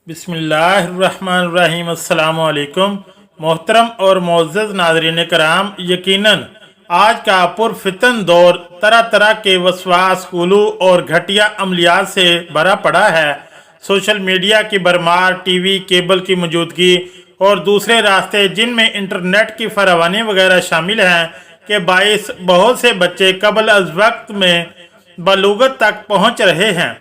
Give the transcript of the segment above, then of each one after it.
बिस्मिल्लाहिर्रहमानिर्रहीम। अस्सलामु अलैकुम। मोहतरम और मोअज़्ज़ज़ नाज़रीन कराम, यकीनन आज का पुरफितन दौर तरह तरह के वसवास, गुलू और घटिया अमलियात से भरा पड़ा है। सोशल मीडिया की भरमार, टीवी केबल की मौजूदगी और दूसरे रास्ते जिनमें इंटरनेट की फरावानी वगैरह शामिल हैं के बाइस बहुत से बच्चे कबल अज़ वक्त में बलूगत तक पहुँच रहे हैं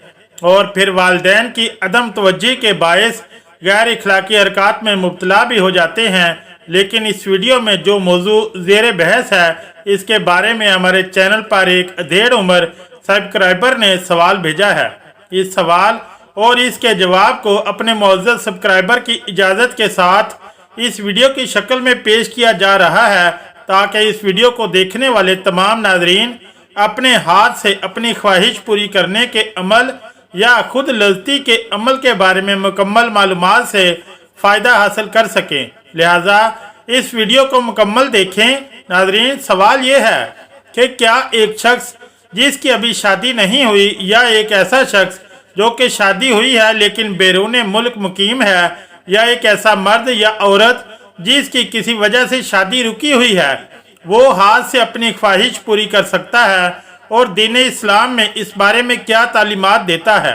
और फिर वालिदैन की अदम तवज्जी के बायस गैर इखलाकी हरकत में मुब्तला भी हो जाते हैं। लेकिन इस वीडियो में जो मौजू ज़ेर बहस है, इसके बारे में हमारे चैनल पर एक अधेड़ उम्र सब्सक्राइबर ने सवाल भेजा है। इस सवाल और इसके जवाब को अपने मुअज़्ज़ज़ सब्सक्राइबर की इजाज़त के साथ इस वीडियो की शक्ल में पेश किया जा रहा है, ताकि इस वीडियो को देखने वाले तमाम नाज़रीन अपने हाथ से अपनी ख्वाहिश पूरी करने के अमल या खुद लज़्ज़ती के अमल के बारे में मुकम्मल मालूमात से फ़ायदा हासिल कर सकें। लिहाजा इस वीडियो को मुकम्मल देखें। नाज़रीन, सवाल ये है कि क्या एक शख्स जिसकी अभी शादी नहीं हुई या एक ऐसा शख्स जो कि शादी हुई है लेकिन बैरून मुल्क मुकीम है, या एक ऐसा मर्द या औरत जिसकी किसी वजह से शादी रुकी हुई है, वो हाथ से अपनी ख्वाहिश पूरी कर सकता है, और दीन इस्लाम में इस बारे में क्या तालीमात देता है?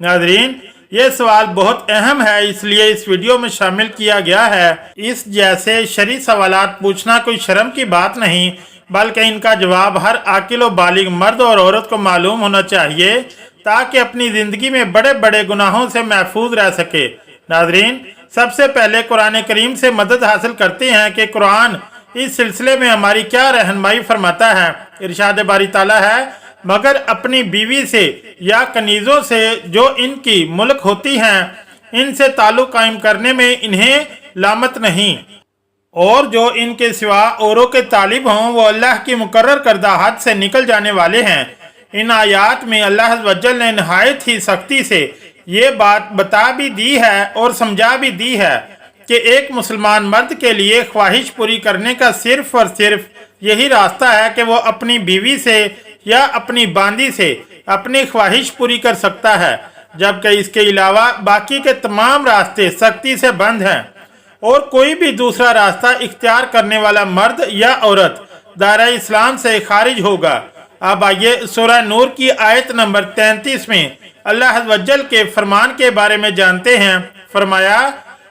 नाज़रीन, ये सवाल बहुत अहम है, इसलिए इस वीडियो में शामिल किया गया है। इस जैसे शरई सवालात पूछना कोई शर्म की बात नहीं, बल्कि इनका जवाब हर आकिल व बालिग मर्द और औरत को मालूम होना चाहिए, ताकि अपनी ज़िंदगी में बड़े बड़े गुनाहों से महफूज रह सके। नाज़रीन, सबसे पहले कुरान करीम से मदद हासिल करते हैं कि कुरान इस सिलसिले में हमारी क्या रहनुमाई फरमाता है। इरशाद बारी ताला है, मगर अपनी बीवी से या कनीज़ों से जो इनकी मुल्क होती हैं, इनसे ताल्लुक़ कायम करने में इन्हें लामत नहीं, और जो इनके सिवा औरों के तालिब हों वो अल्लाह की मुकर्रर करदा हद से निकल जाने वाले हैं। इन आयात में अल्लाह वज्जल ने नहायत ही सख्ती से ये बात बता भी दी है और समझा भी दी है कि एक मुसलमान मर्द के लिए ख्वाहिश पूरी करने का सिर्फ और सिर्फ यही रास्ता है कि वो अपनी बीवी से या अपनी बांदी से अपनी ख्वाहिश पूरी कर सकता है, जबकि इसके अलावा बाकी के तमाम रास्ते सख्ती से बंद हैं और कोई भी दूसरा रास्ता इख्तियार करने वाला मर्द या औरत दायरा इस्लाम से खारिज होगा। अब आइए सूरह नूर की आयत नंबर 33 में अल्लाह वज्जल के फरमान के बारे में जानते हैं। फरमाया,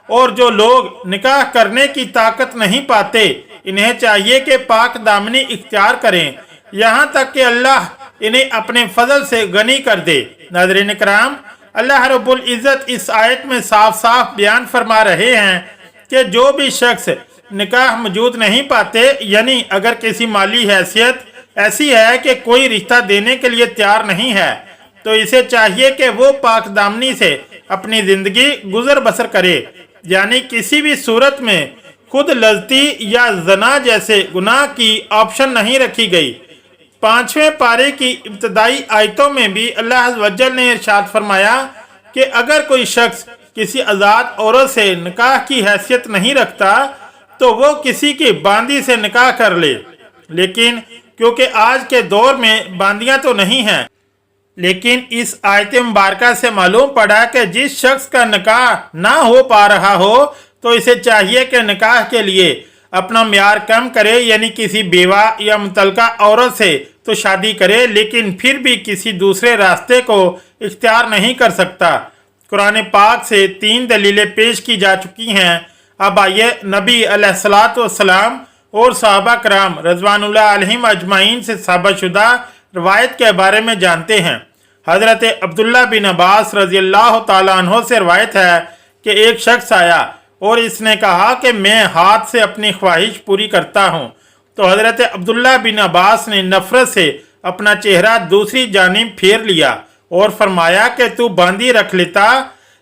और जो लोग निकाह करने की ताकत नहीं पाते, इन्हें चाहिए कि पाक दामनी इख्तियार करें, यहाँ तक कि अल्लाह इन्हें अपने फजल से गनी कर दे। नाज़रीन कराम, अल्लाह रब्बुल इज़्ज़त इस आयत में साफ साफ बयान फरमा रहे हैं कि जो भी शख्स निकाह मौजूद नहीं पाते, यानी अगर किसी माली हैसियत ऐसी है कि कोई रिश्ता देने के लिए तैयार नहीं है, तो इसे चाहिए कि वो पाक दामनी से अपनी ज़िंदगी गुजर बसर करे, यानी किसी भी सूरत में खुद लज़्ज़ती या ज़ना जैसे गुनाह की ऑप्शन नहीं रखी गई। 5वें पारे की इब्तदाई आयतों में भी अल्लाह वज्जल ने इरशाद फरमाया कि अगर कोई शख्स किसी आज़ाद औरत से निकाह की हैसियत नहीं रखता तो वो किसी की बांदी से निकाह कर ले। लेकिन क्योंकि आज के दौर में बांदियाँ तो नहीं हैं, लेकिन इस आयत मुबारका से मालूम पड़ा कि जिस शख्स का निकाह ना हो पा रहा हो तो इसे चाहिए कि निकाह के लिए अपना म्यार कम करे, यानी किसी बेवा या मुतलका औरत से तो शादी करे, लेकिन फिर भी किसी दूसरे रास्ते को इख्तियार नहीं कर सकता। कुरान पाक से 3 दलीलें पेश की जा चुकी हैं। अब आइए नबी अलैहिस्सलातु वस्सलाम और सहाबा कराम रज़वानुल्लाह अलैहिम अजमाइन से साबितशुदा रवायत के बारे में जानते हैं। हज़रत अब्दुल्ला बिन अब्बास रज़ियल्लाहु ताला अन्हो से रवायत है कि एक शख्स आया और इसने कहा कि मैं हाथ से अपनी ख्वाहिश पूरी करता हूँ। तो हज़रत अब्दुल्ला बिन अब्बास ने नफ़रत से अपना चेहरा दूसरी जानिब फेर लिया और फरमाया कि तू बांदी रख लेता,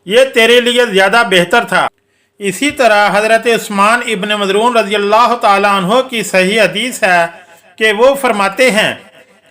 ये तेरे लिए ज़्यादा बेहतर था। इसी तरह हज़रत उस्मान इब्न मज़रून रज़ियल्लाहु ताला अन्हो की सही हदीस है कि वो फरमाते हैं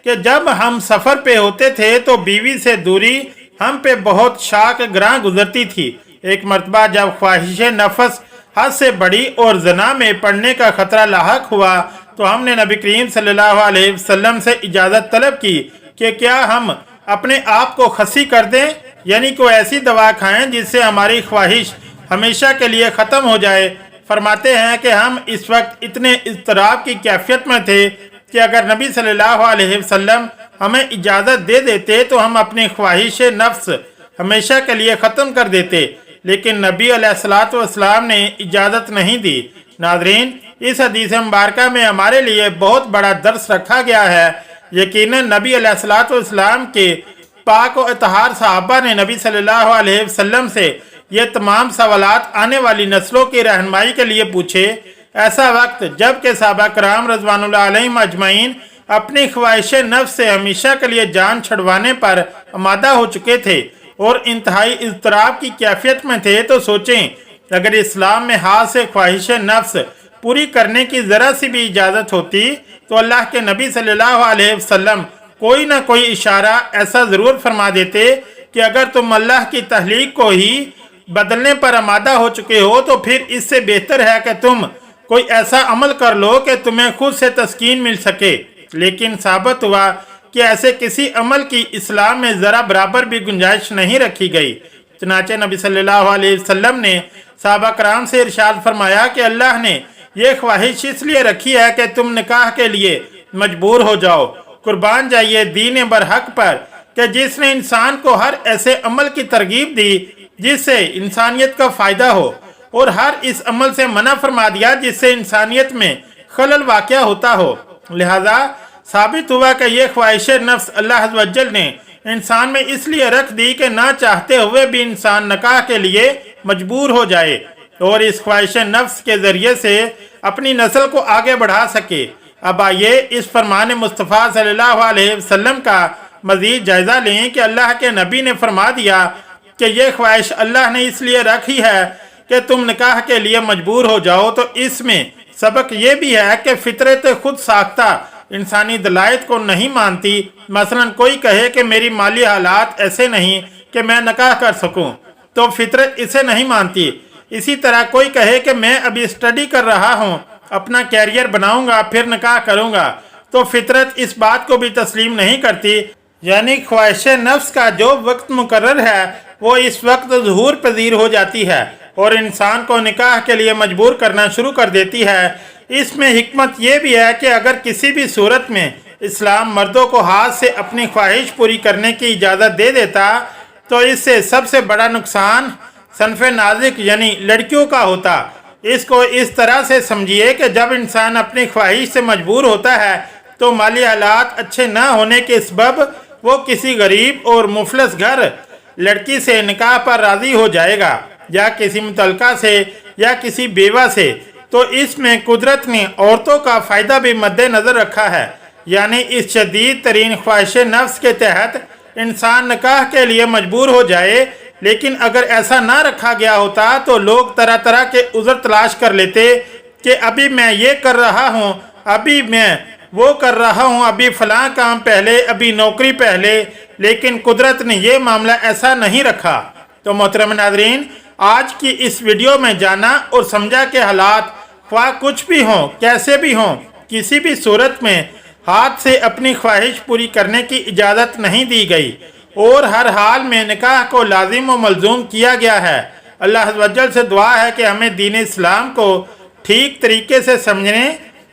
कि जब हम सफ़र पे होते थे तो बीवी से दूरी हम पे बहुत शाक ग्रां गुजरती थी। एक मरतबा जब ख्वाहिश नफस हद से बड़ी और जना में पड़ने का खतरा लाहक हुआ तो हमने नबी करीम सल्लल्लाहु अलैहि वसल्लम से इजाज़त तलब की कि क्या हम अपने आप को खसी कर दें, यानी कोई ऐसी दवा खाएं जिससे हमारी ख्वाहिश हमेशा के लिए ख़त्म हो जाए। फरमाते हैं कि हम इस वक्त इतने इज़्तिराब की कैफियत में थे कि अगर नबी सल्लल्लाहु अलैहि वसल्लम हमें इजाज़त दे देते तो हम अपनी ख्वाहिश नफ्स हमेशा के लिए ख़त्म कर देते, लेकिन नबी अलैहिस्सलातु वस्सलाम ने इजाज़त नहीं दी। नाज़रीन, इस हदीस मुबारक में हमारे लिए बहुत बड़ा दर्स रखा गया है। यकीनन नबी अलैहिस्सलातु वस्सलाम के पाक व अतहार सहाबा ने नबी सल्लल्लाहु अलैहि वसल्लम से ये तमाम सवालात आने वाली नस्लों की रहनुमाई के लिए पूछे। ऐसा वक्त जब के सहाबा कराम रज़वानुल्लाह अलैहिम अजमईन अपनी ख्वाहिश नफ्स से हमेशा के लिए जान छुड़वाने पर आमादा हो चुके थे और इंतहाई इज़्तिराब की कैफियत में थे, तो सोचें अगर इस्लाम में हाथ से ख्वाहिश नफ्स पूरी करने की ज़रा सी भी इजाज़त होती तो अल्लाह के नबी सल्लल्लाहु अलैहि वसल्लम कोई ना कोई इशारा ऐसा ज़रूर फरमा देते कि अगर तुम अल्लाह की तहलीक को ही बदलने पर आमादा हो चुके हो तो फिर इससे बेहतर है कि तुम कोई ऐसा अमल कर लो कि तुम्हें खुद से तस्कीन मिल सके। लेकिन साबित हुआ कि ऐसे किसी अमल की इस्लाम में ज़रा बराबर भी गुंजाइश नहीं रखी गई। चनाचे नबी सल्लल्लाहु अलैहि वसल्लम ने सहाबा कराम से इरशाद फरमाया कि अल्लाह ने यह ख्वाहिश इसलिए रखी है कि तुम निकाह के लिए मजबूर हो जाओ। कुर्बान जाइए दीन बरहक पर कि जिसने इंसान को हर ऐसे अमल की तरगीब दी जिससे इंसानियत का फ़ायदा हो और हर इस अमल से मना फरमा दिया जिससे इंसानियत में खलल वाक़या होता हो। लिहाजा साबित हुआ कि यह ख्वाहिश नफ्स अल्लाह अज़्ज़ व जल ने इंसान में इसलिए रख दी कि ना चाहते हुए भी इंसान निकाह के लिए मजबूर हो जाए और इस ख्वाहिश नफ्स के ज़रिए से अपनी नस्ल को आगे बढ़ा सके। अब आइए इस फरमान मुस्तफ़ा सल्लल्लाहु अलैहि वसल्लम का मज़ीद जायज़ा लें कि अल्लाह के नबी ने फरमा दिया कि यह ख्वाहिश अल्लाह ने इसलिए रखी है कि तुम निकाह के लिए मजबूर हो जाओ। तो इसमें सबक ये भी है कि फितरत खुद साख्ता इंसानी दलाइल को नहीं मानती। मसलन कोई कहे कि मेरी माली हालात ऐसे नहीं कि मैं निकाह कर सकूं, तो फितरत इसे नहीं मानती। इसी तरह कोई कहे कि मैं अभी स्टडी कर रहा हूं, अपना कैरियर बनाऊंगा फिर निकाह करूंगा, तो फितरत इस बात को भी तस्लीम नहीं करती। यानी ख्वाहिश नफ्स का जो वक्त मुकर्रर है वो इस वक्त ज़हूर पजीर हो जाती है और इंसान को निकाह के लिए मजबूर करना शुरू कर देती है। इसमें हिकमत यह भी है कि अगर किसी भी सूरत में इस्लाम मर्दों को हाथ से अपनी ख्वाहिश पूरी करने की इजाज़त दे देता तो इससे सबसे बड़ा नुकसान सनफ़ नाज़िक यानी लड़कियों का होता। इसको इस तरह से समझिए कि जब इंसान अपनी ख्वाहिश से मजबूर होता है तो माली हालात अच्छे न होने के सबब वो किसी गरीब और मुफलस घर लड़की से निकाह पर राज़ी हो जाएगा या किसी मुतलका से या किसी बेवा से। तो इसमें कुदरत ने औरतों का फ़ायदा भी मद्देनज़र रखा है। यानी इस शदीद तरीन ख्वाहिश नफ्स के तहत इंसान निकाह के लिए मजबूर हो जाए, लेकिन अगर ऐसा ना रखा गया होता तो लोग तरह तरह के उज़र तलाश कर लेते कि अभी मैं ये कर रहा हूँ, अभी मैं वो कर रहा हूँ, अभी फ़लाँ काम पहले, अभी नौकरी पहले। लेकिन कुदरत ने यह मामला ऐसा नहीं रखा। तो मोहतरम नाज़रीन, आज की इस वीडियो में जाना और समझा कि हालात ख्वाह कुछ भी हों, कैसे भी हों, किसी भी सूरत में हाथ से अपनी ख्वाहिश पूरी करने की इजाज़त नहीं दी गई और हर हाल में निकाह को लाजिम व मलजूम किया गया है। अल्लाह अज़्ज़ व जल से दुआ है कि हमें दीन इस्लाम को ठीक तरीके से समझने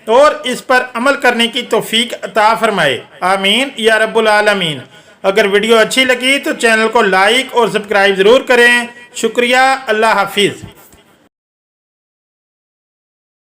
और इस पर अमल करने की तौफीक अता फरमाए। आमीन या रब्बुल आलमीन। अगर वीडियो अच्छी लगी तो चैनल को लाइक और सब्सक्राइब ज़रूर करें। शुक्रिया। अल्लाह हाफिज़।